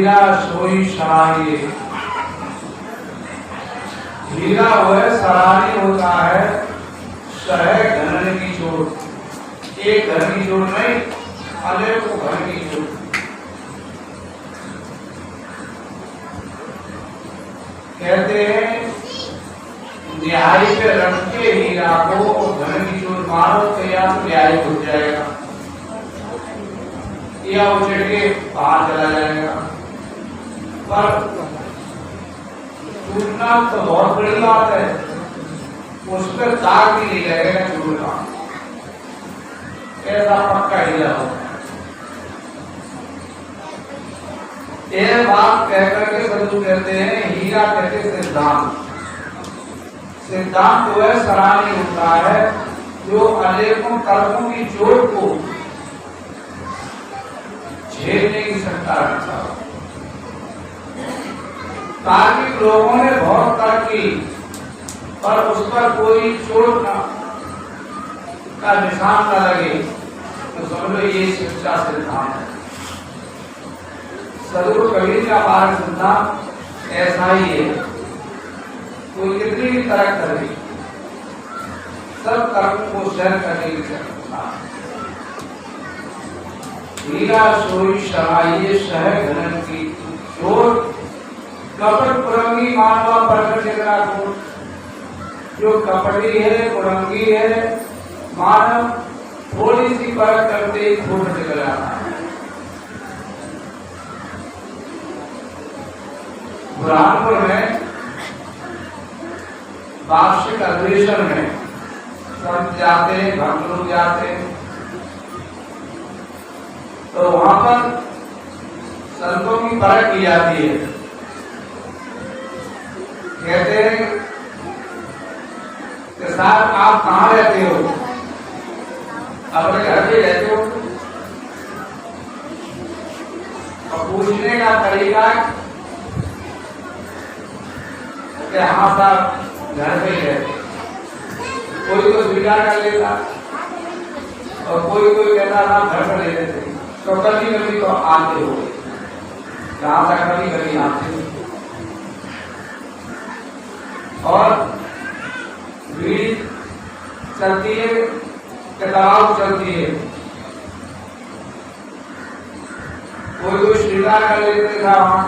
हीरा सोई सराही। हीरा वह सराही होता है सह घनन की चोट। एक घर की चोट नहीं, अनेकों घर की चोट। कहते हैं न्याय पे रख के हीरा को धन की चोट मारो तो या तो न्याय हो जाएगा या वो चढ़ के बाहर चला जाएगा। पर टूटना तो बहुत बड़ी बात है, उस पर दाग भी नहीं लगेगा चोट का। ऐसा पक्का हीरा हो। यह बात कहकर के सदगुरु कहते हैं हीरा कहते सिद्धांत। सिद्धांत वह सराहनीय होता है जो अनेकों कर्मों की चोट को झेलने की क्षमता रखता हो। तार्किक लोगों ने बहुत तर्क की पर उस पर कोई चोट का निशान न लगे तो समझ लो ये सच्चा सिद्धांत है। सदगुरु कबीर का मार्ग सिद्धांत ऐसा ही है। कोई कितनी भी तरह कर दी, सब कर्म को सहन करने की क्षमता। हीरा सोई सराही सह घनन की चोट। कपट कुरंगी मानवा प्रकट जगरा को। जो कपटी है कुरंगी है मानव थोड़ी सी परख करते ही फूट निकल जाता है। बुरहानपुर में वार्षिक अधिवेशन में संत जाते हैं, भक्त लोग जाते हैं, तो वहां पर संतों की परख की जाती है। कहते हैं कि साहब आप कहाँ रहते हो? अपने घर पे रहते हो? और पूछने का तरीका कि हाँ साहब घर पे ही रहते। कोई तो स्वीकार कर लेता और कोई कहता ना घर पर रहते थे। तो कभी कभी तो आते हो, जहां तक कभी कभी आते हो। और भीड़ चलती है कि दबाव चलती है। कोई स्वीकार कर लेते था, वहां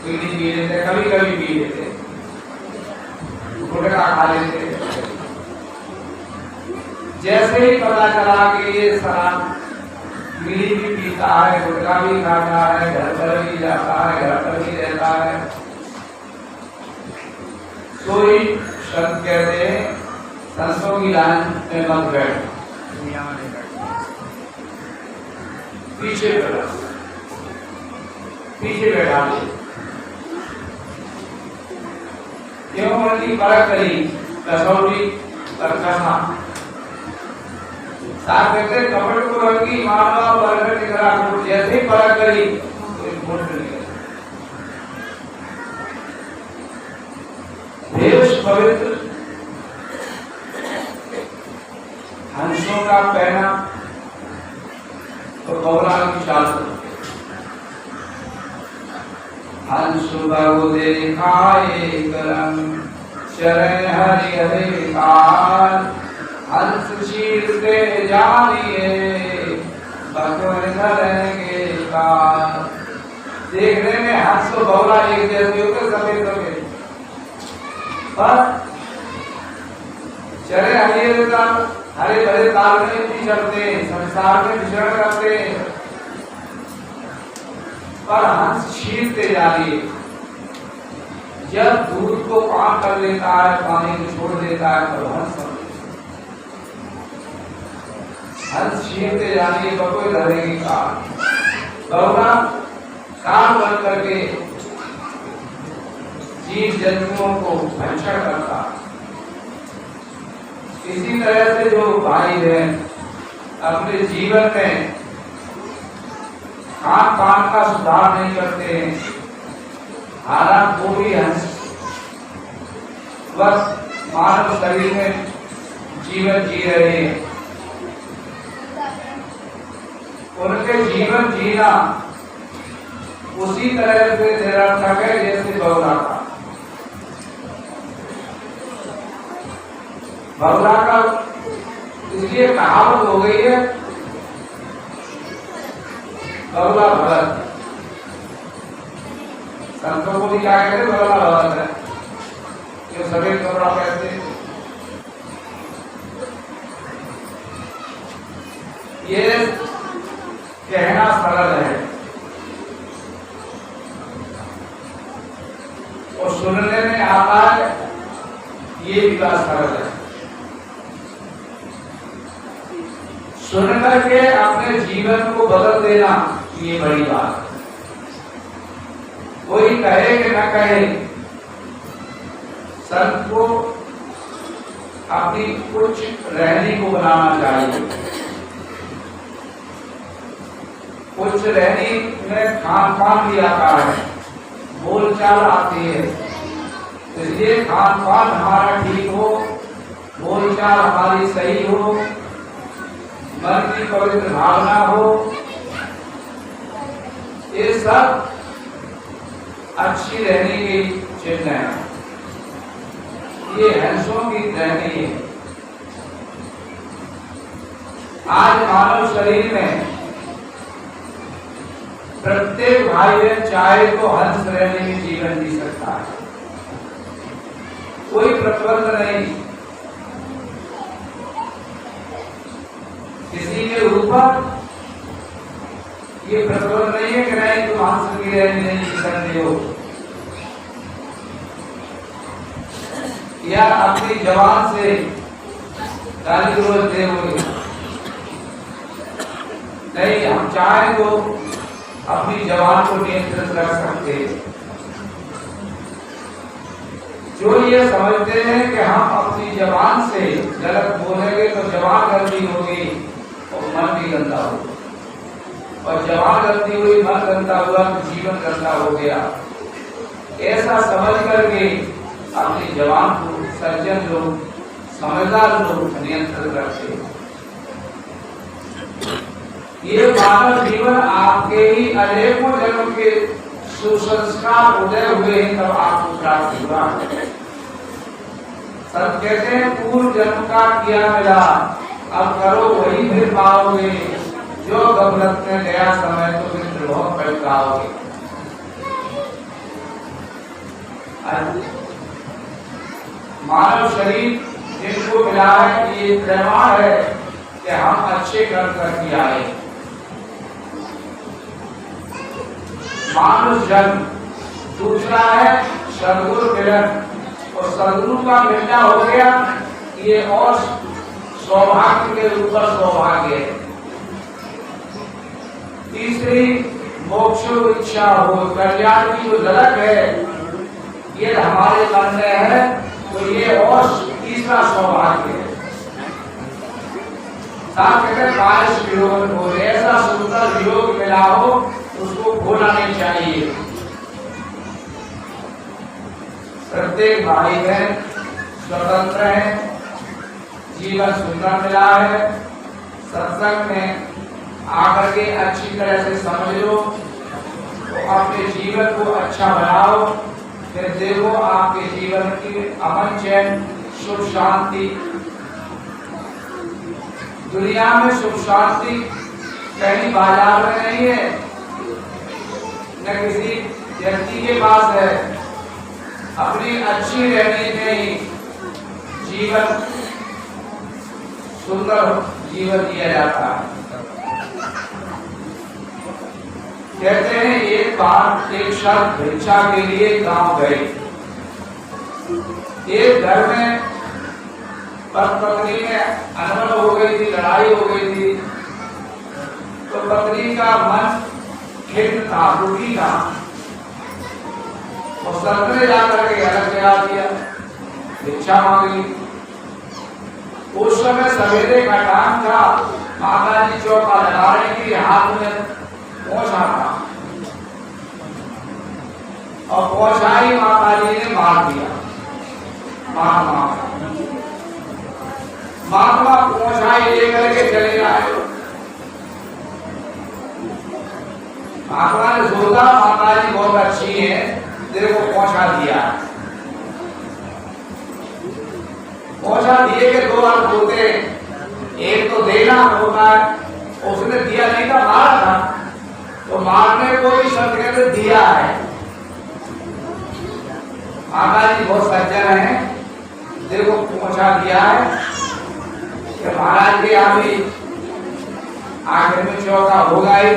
बीड़ी पी लेते, कभी कभी पी लेते, गुटखा खा लेते। जैसे ही पता चला कि ये शराब बीड़ी भी पीता है, गुटखा भी खाता है, घर पर भी जाता है, घर पर भी रहता है, कोई संत कहते हैं संतों की लाइन में मत बैठ, पीछे बैठा दे। क्यों? उनकी परख करी, कसौटी पर कसा। साथ कहते कपट को रंगी मानवा परख निकला। जैसे ही परख करी तो फूट निकला। देश पवित्र हंसों का पहना तो गौरा की चाल। हंस बहु देखाए करम शरण हरि हरि काल। हंस शील के जानिए भगवान धरेंगे काल। देखने में हंस तो गौरा एक जैसे होते सफेद सफेद, पर चले हरे भरे ताल में भी चलते हैं, संसार में विचरण करते हैं, पर हंस छीनते जाइए। जब दूध को पान कर लेता है, पानी को छोड़ देता है, तो हंस छीनते जाइए बकोई रहेगी काल। गौरा कान बंद करके जीव जंतुओं को भक्षण करता। इसी तरह से जो भाई बहन अपने जीवन में खान पान का सुधार नहीं करते हैं, हालांकि वो भी हंस बस मानव शरीर में जीवन जी रहे हैं। उनके जीवन जीना उसी तरह से निरर्थक है जैसे बगुला का। बगुला का इसलिए कहावत हो गई है बगुला भगत। संतों को भी क्या कहते बगुला भगत है, जो सभी कपड़ा कहते। ये कहना सरल है और सुनने में आता है, ये भी बात सरल है। सुन करके अपने जीवन को बदल देना ये बड़ी बात है। कोई कहे कि न कहे, संत को अपनी कुछ रहनी को बनाना चाहिए। कुछ रहनी में खान पान भी आता है, बोलचाल आती है, इसलिए खान पान हमारा ठीक हो, बोलचाल हमारी सही हो, मन की पवित्र भावना हो, ये सब अच्छी रहने की चिन्ह है। ये हंसों की रहनी है। आज मानव शरीर में प्रत्येक भाई बहन चाहे तो हंस रहने में जीवन जी सकता है, कोई प्रतिबंध नहीं। किसी के ऊपर ये प्रतिबंध नहीं है कि नहीं तुम हंस की रहनी नहीं जी सकते हो, या अपनी जवान से गाली गलौज दे नहीं। हम चाहे तो अपनी जवान को नियंत्रित रख सकते हैं। जो ये समझते हैं कि हम अपनी जवान से गलत बोलेंगे तो जवान गलती होगी और मन भी गंदा होगा, और जवान गलती हुई मन गंदा हुआ तो जीवन गंदा हो गया। ऐसा समझ करके अपनी जवान को सज्जन लोग, समझदार लोग नियंत्रित रखते हैं। ये मानव जीवन आपके ही अनेकों जन्म के सुसंस्कार उदय हुए हैं तब आपको प्राप्त हुआ। सब कहते हैं पूर्व जन्म का किया मिला, अब करो वही फिर पाओगे, जो गफलत में गया समय तो फिर दुर्भोग पछताओगे। मानव शरीर जिनको मिला है ये प्रमाण है कि हम अच्छे कर्म करके आए। मानुष जन्म, दूसरा है सदगुरु मिलन, और सदगुरु का मिलना हो गया ये और सौभाग्य के ऊपर सौभाग्य है। तीसरी मोक्ष इच्छा हो, कल्याण की जो झलक है ये हमारे मन में है, तो ये और तीसरा सौभाग्य है। वियोग हो, ऐसा सुंदर वियोग मिला हो उसको भूलना नहीं चाहिए। प्रत्येक भाई बहन स्वतंत्र है, जीवन सुंदर मिला है। सत्संग में आकर के अच्छी तरह से समझ लो, तो अपने जीवन को अच्छा बनाओ, फिर देखो आपके जीवन की अमन चैन सुख शांति। दुनिया में सुख शांति कहीं बाजार में नहीं है, न किसी व्यक्ति के पास है। अपनी अच्छी रहने में ही जीवन सुंदर जीवन दिया जाता है। कहते हैं एक बार एक शख्स भिक्षा के लिए गांव गए। एक घर में पत्नी में अनबन हो गई थी, लड़ाई हो गई थी, तो पत्नी का मन खिन्न था, दुखी था, और संत ने जाकर के अलग जगा दिया, भिक्षा मांगी। उस समय सवेरे का टाइम था, माता जी चौका लगा रही थी, हाथ में पहुंचा था, और पहुंचाई माता जी ने मार दिया। महात्मा पहुंचाई लेकर के चले आए। महात्मा ने सोचा माता जी बहुत अच्छी है, तेरे को पहुंचा दिया। पहुंचा दिए के दो अर्थ होते, एक तो देना होता है, उसने दिया नहीं था, मारा था, तो मारने को भी शब्द कहते दिया है। माता जी बहुत सज्जन है, तेरे को पहुंचा दिया है कि महाराज के यहाँ भी आखिर में चौका होगा ही,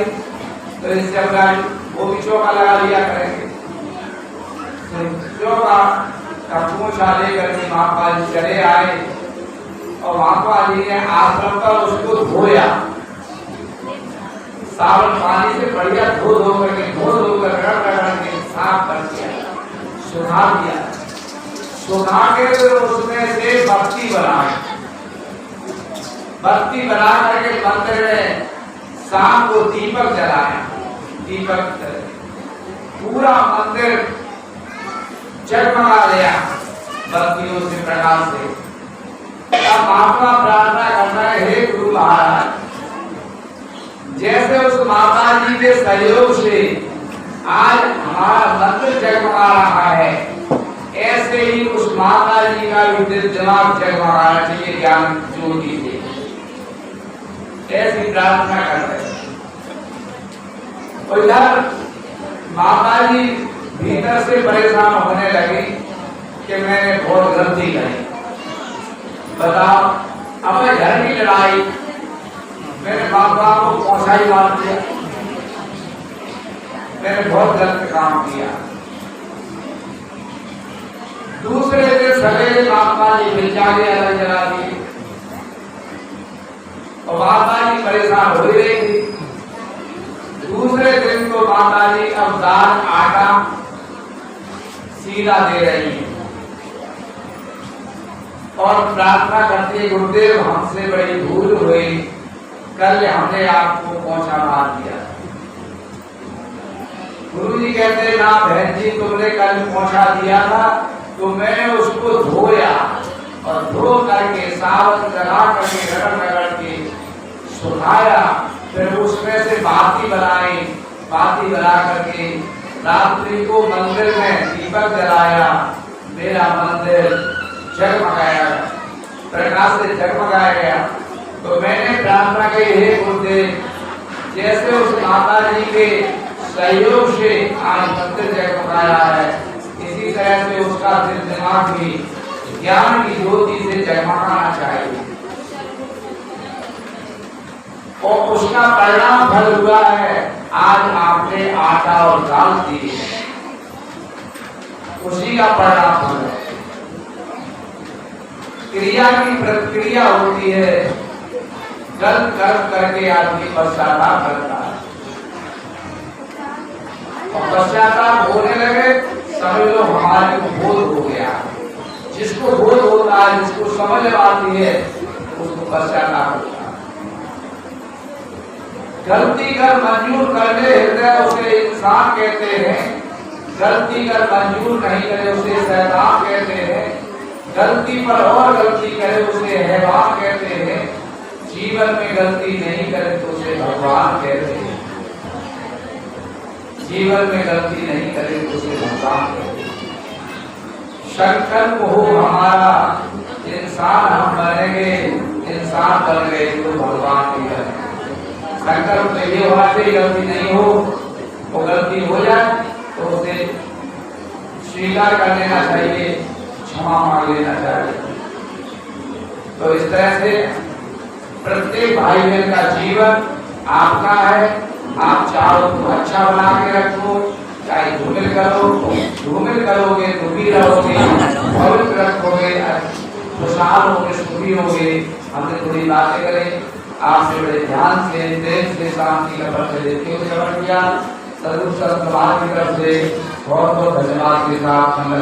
तो इससे वो भी चौका लगा लिया करेंगे। तो चौका का पूछा लेकर के महात्मा जी चले आए और महात्मा जी ने आश्रम पर उसको धोया, सावन पानी से बढ़िया धो कर रगड़ के साफ कर दिया, सुखा दिया। सुखा के उसमें से बत्ती बना करके मंदिर में शाम को दीपक जलाया। दीपक पूरा मंदिर जगमगा गया बत्तियों से, प्रकाश से। अब महात्मा प्रार्थना करना है, हे गुरु महाराज, जैसे उस माता जी के सहयोग से आज हमारा मंदिर जगमगा रहा है, ऐसे ही उस माता जी का भी दिल दिमाग जगमगाना चाहिए ज्ञान ज्योति से। ऐसी प्रार्थना कर रहे। और इधर माता जी भीतर से परेशान होने लगी कि मैंने बहुत गलती करी। बताओ, अब घर की लड़ाई मेरे बाप को पहुंचा ही मार दिया, मैंने बहुत गलत काम किया। दूसरे दिन सवेरे माता जी बिचारे अलग जला दिए और माता जी परेशान हो रही थी। दूसरे दिन को माता जी अब दाल आटा सीधा दे रही है और प्रार्थना करती, गुरुदेव हमसे बड़ी भूल हुई, कल हमने आपको पहुंचा मार दिया। गुरु जी कहते, ना बहन जी, तुमने कल पहुंचा दिया था, तो मैंने उसको धोया और धो करके सावन लगा करके रगड़ के सुखाया, फिर उसमें से बाती बना करके रात्रि को मंदिर में दीपक जलाया। मेरा मंदिर जगमगाया, प्रकाश से जगमगाया गया। तो मैंने प्रार्थना की, हे गुरुदेव, जैसे उस माता जी के सहयोग से आज मंदिर जगमगाया है, इसी तरह से उसका दिल दिमाग भी ज्ञान की ज्योति से जगमगाना चाहिए। और उसका परिणाम फल हुआ है, आज आपने आटा और दाल दी, उसी का परिणाम फल है। क्रिया की प्रतिक्रिया होती है, गलत कर्म करके आदमी पश्चाताप करता है और पश्चाताप होने लगे, समझ लो हमारे को बोध हो गया। जिसको बोध होता है, जिसको समझ आती है, उसको पश्चाताप होता है। गलती कर मंजूर कर ले हृदय, उसे इंसान कहते हैं। गलती कर मंजूर नहीं करे, उसे शैतान कहते हैं। गलती पर और गलती करे, उसे हैवान कहते हैं। जीवन में गलती नहीं करे तो उसे भगवान कहते हैं। जीवन में गलती नहीं करे तो उसे भगवान कहते हैं। संकल्प हो हमारा, इंसान हम बनेंगे, इंसान बन गए तो भगवान भी बने। संकल्प तो ये होना चाहिए, गलती नहीं हो, वो गलती हो जाए तो उसे स्वीकार कर लेना चाहिए, क्षमा मांग लेना चाहिए। तो इस तरह से प्रत्येक भाई बहन का जीवन आपका है। आप चाहो तो अच्छा बना के रखो, चाहे धूमिल करोगे तो भी रहोगे, पवित्र रखोगे, खुशहाल होगे, सुखी होगे। हमने थोड़ी बातें करें, आपसे बड़े ध्यान से, प्रेम से, शांति का परिचय देते हुए समझ किया। सदगुरु संत समाज की तरफ से बहुत बहुत धन्यवाद के साथ